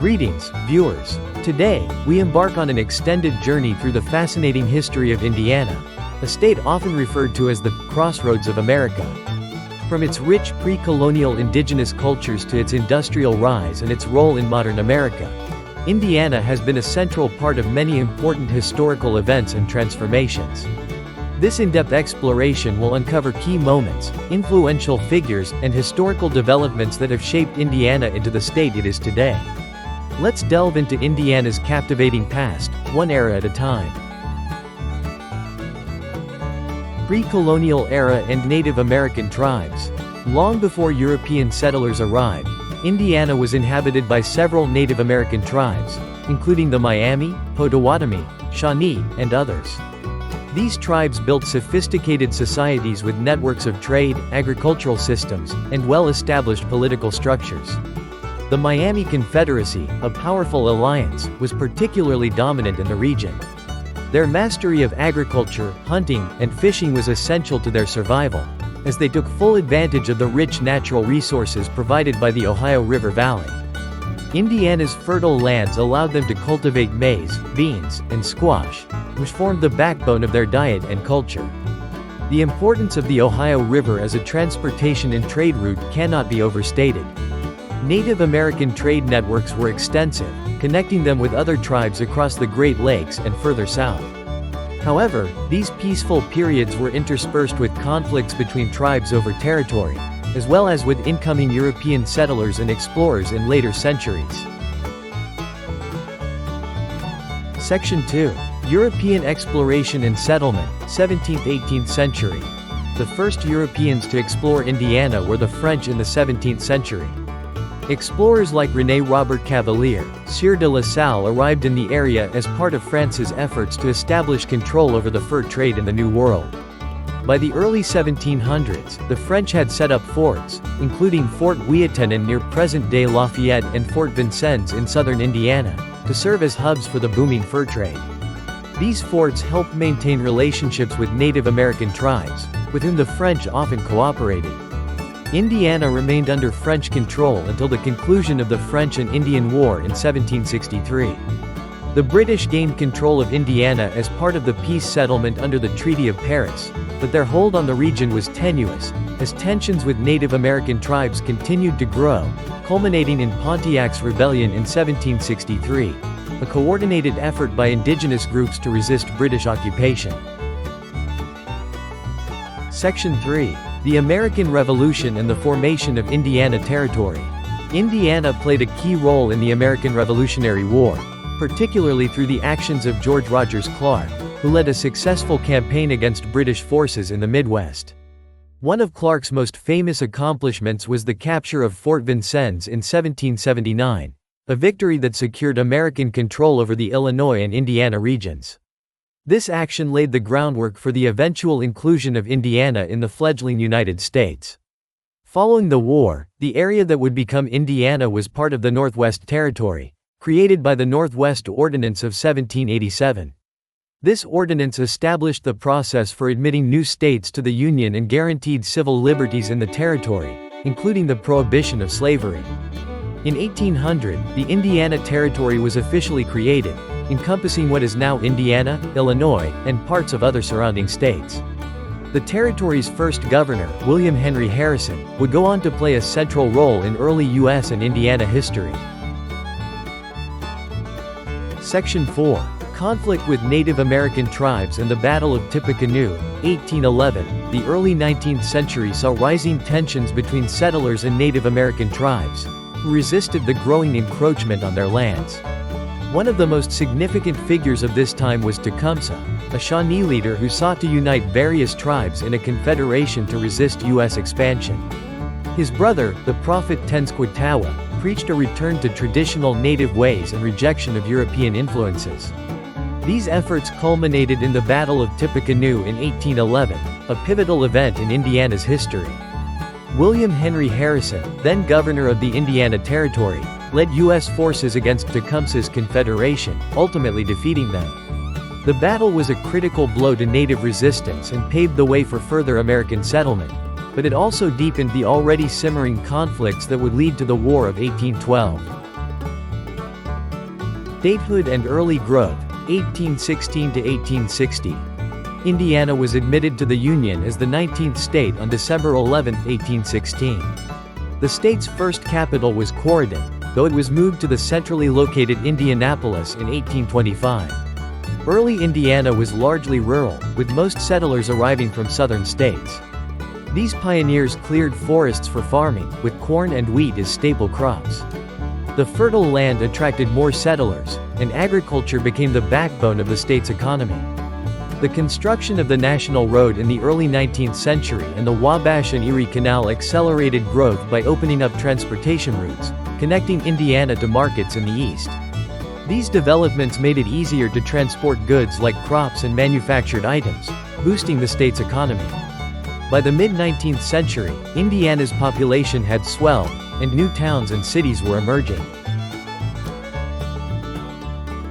Greetings, viewers. Today, we embark on an extended journey through the fascinating history of Indiana, a state often referred to as the Crossroads of America. From its rich pre-colonial indigenous cultures to its industrial rise and its role in modern America, Indiana has been a central part of many important historical events and transformations. This in-depth exploration will uncover key moments, influential figures, and historical developments that have shaped Indiana into the state it is today. Let's delve into Indiana's captivating past, one era at a time. Pre-colonial era and Native American tribes. Long before European settlers arrived, Indiana was inhabited by several Native American tribes, including the Miami, Potawatomi, Shawnee, and others. These tribes built sophisticated societies with networks of trade, agricultural systems, and well-established political structures. The Miami Confederacy, a powerful alliance, was particularly dominant in the region. Their mastery of agriculture, hunting, and fishing was essential to their survival, as they took full advantage of the rich natural resources provided by the Ohio River Valley. Indiana's fertile lands allowed them to cultivate maize, beans, and squash, which formed the backbone of their diet and culture. The importance of the Ohio River as a transportation and trade route cannot be overstated. Native American trade networks were extensive, connecting them with other tribes across the Great Lakes and further south. However, these peaceful periods were interspersed with conflicts between tribes over territory, as well as with incoming European settlers and explorers in later centuries. Section 2. European exploration and settlement, 17th–18th century. The first Europeans to explore Indiana were the French in the 17th century. Explorers like René Robert Cavelier, Sieur de La Salle arrived in the area as part of France's efforts to establish control over the fur trade in the New World. By the early 1700s, the French had set up forts, including Fort Ouiatenon near present-day Lafayette and Fort Vincennes in southern Indiana, to serve as hubs for the booming fur trade. These forts helped maintain relationships with Native American tribes, with whom the French often cooperated. Indiana remained under French control until the conclusion of the French and Indian War in 1763. The British gained control of Indiana as part of the peace settlement under the Treaty of Paris, but their hold on the region was tenuous, as tensions with Native American tribes continued to grow, culminating in Pontiac's Rebellion in 1763, a coordinated effort by indigenous groups to resist British occupation. Section 3. The American Revolution and the formation of Indiana Territory. Indiana played a key role in the American Revolutionary War, particularly through the actions of George Rogers Clark, who led a successful campaign against British forces in the Midwest. One of Clark's most famous accomplishments was the capture of Fort Vincennes in 1779, a victory that secured American control over the Illinois and Indiana regions. This action laid the groundwork for the eventual inclusion of Indiana in the fledgling United States. Following the war, the area that would become Indiana was part of the Northwest Territory, created by the Northwest Ordinance of 1787. This ordinance established the process for admitting new states to the Union and guaranteed civil liberties in the territory, including the prohibition of slavery. In 1800, the Indiana Territory was officially created, encompassing what is now Indiana, Illinois, and parts of other surrounding states. The territory's first governor, William Henry Harrison, would go on to play a central role in early U.S. and Indiana history. Section 4. Conflict with Native American tribes and the Battle of Tippecanoe, 1811. The early 19th century saw rising tensions between settlers and Native American tribes, who resisted the growing encroachment on their lands. One of the most significant figures of this time was Tecumseh, a Shawnee leader who sought to unite various tribes in a confederation to resist U.S. expansion. His brother, the prophet Tenskwatawa, preached a return to traditional native ways and rejection of European influences. These efforts culminated in the Battle of Tippecanoe in 1811, a pivotal event in Indiana's history. William Henry Harrison, then governor of the Indiana Territory, led U.S. forces against Tecumseh's Confederation, ultimately defeating them. The battle was a critical blow to Native resistance and paved the way for further American settlement, but it also deepened the already simmering conflicts that would lead to the War of 1812. Statehood and early growth, 1816 to 1860. Indiana was admitted to the Union as the 19th state on December 11, 1816. The state's first capital was Corydon, though it was moved to the centrally located Indianapolis in 1825. Early Indiana was largely rural, with most settlers arriving from southern states. These pioneers cleared forests for farming, with corn and wheat as staple crops. The fertile land attracted more settlers, and agriculture became the backbone of the state's economy. The construction of the National Road in the early 19th century and the Wabash and Erie Canal accelerated growth by opening up transportation routes, connecting Indiana to markets in the east. These developments made it easier to transport goods like crops and manufactured items, boosting the state's economy. By the mid-19th century, Indiana's population had swelled, and new towns and cities were emerging.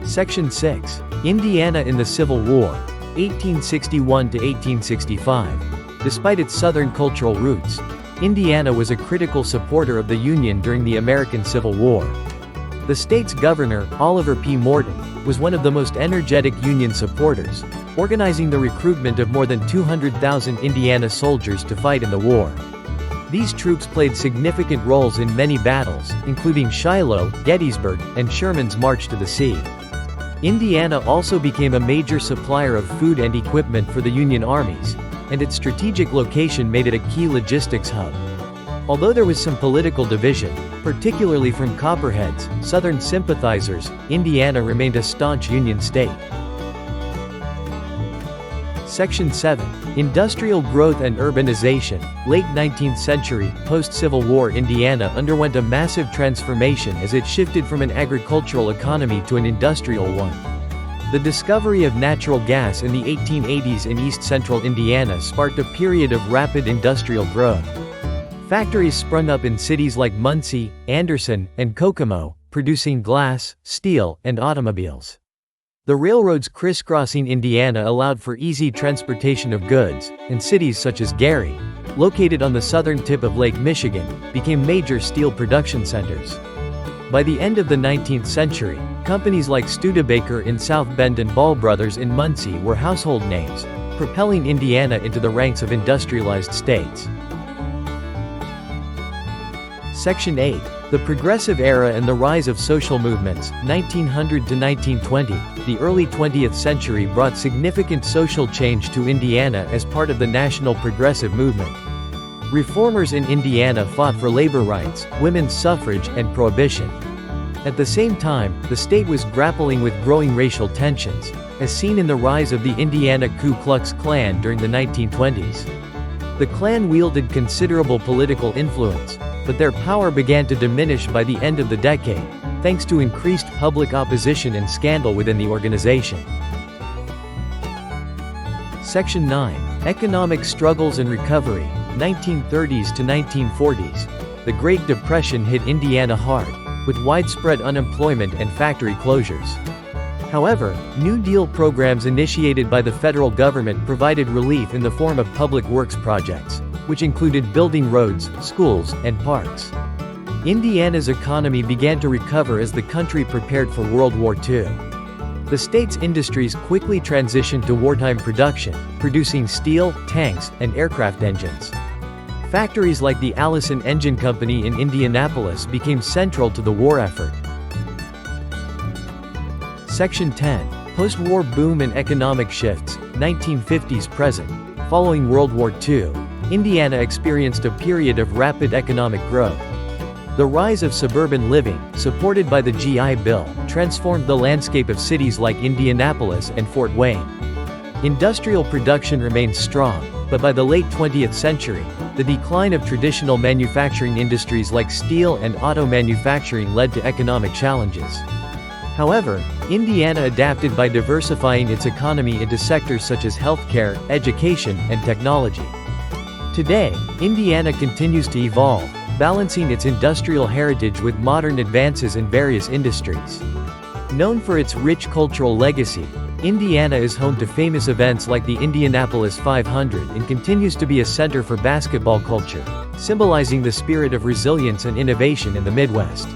Section 6. Indiana in the Civil War, 1861 to 1865. Despite its Southern cultural roots, Indiana was a critical supporter of the Union during the American Civil War. The state's governor, Oliver P. Morton, was one of the most energetic Union supporters, organizing the recruitment of more than 200,000 Indiana soldiers to fight in the war. These troops played significant roles in many battles, including Shiloh, Gettysburg, and Sherman's March to the Sea. Indiana also became a major supplier of food and equipment for the Union armies, and its strategic location made it a key logistics hub. Although there was some political division, particularly from Copperheads, Southern sympathizers, Indiana remained a staunch Union state. Section 7. Industrial growth and urbanization. Late 19th century, post-Civil War Indiana underwent a massive transformation as it shifted from an agricultural economy to an industrial one. The discovery of natural gas in the 1880s in east-central Indiana sparked a period of rapid industrial growth. Factories sprung up in cities like Muncie, Anderson, and Kokomo, producing glass, steel, and automobiles. The railroads crisscrossing Indiana allowed for easy transportation of goods, and cities such as Gary, located on the southern tip of Lake Michigan, became major steel production centers. By the end of the 19th century, companies like Studebaker in South Bend and Ball Brothers in Muncie were household names, propelling Indiana into the ranks of industrialized states. Section 8. The Progressive Era and the Rise of Social Movements, 1900 to 1920. The early 20th century brought significant social change to Indiana as part of the national progressive movement. Reformers in Indiana fought for labor rights, women's suffrage, and prohibition. At the same time, the state was grappling with growing racial tensions, as seen in the rise of the Indiana Ku Klux Klan during the 1920s. The Klan wielded considerable political influence, but their power began to diminish by the end of the decade, thanks to increased public opposition and scandal within the organization. Section 9. Economic Struggles and Recovery, 1930s to 1940s. The Great Depression hit Indiana hard, with widespread unemployment and factory closures. However, New Deal programs initiated by the federal government provided relief in the form of public works projects, which included building roads, schools, and parks. Indiana's economy began to recover as the country prepared for World War II. The state's industries quickly transitioned to wartime production, producing steel, tanks, and aircraft engines. Factories like the Allison Engine Company in Indianapolis became central to the war effort. Section 10. Post-war boom and economic shifts, 1950s present. Following World War II, Indiana experienced a period of rapid economic growth. The rise of suburban living, supported by the GI Bill, transformed the landscape of cities like Indianapolis and Fort Wayne. Industrial production remained strong, but by the late 20th century, the decline of traditional manufacturing industries like steel and auto manufacturing led to economic challenges. However, Indiana adapted by diversifying its economy into sectors such as healthcare, education, and technology. Today, Indiana continues to evolve, balancing its industrial heritage with modern advances in various industries. Known for its rich cultural legacy, Indiana is home to famous events like the Indianapolis 500 and continues to be a center for basketball culture, symbolizing the spirit of resilience and innovation in the Midwest.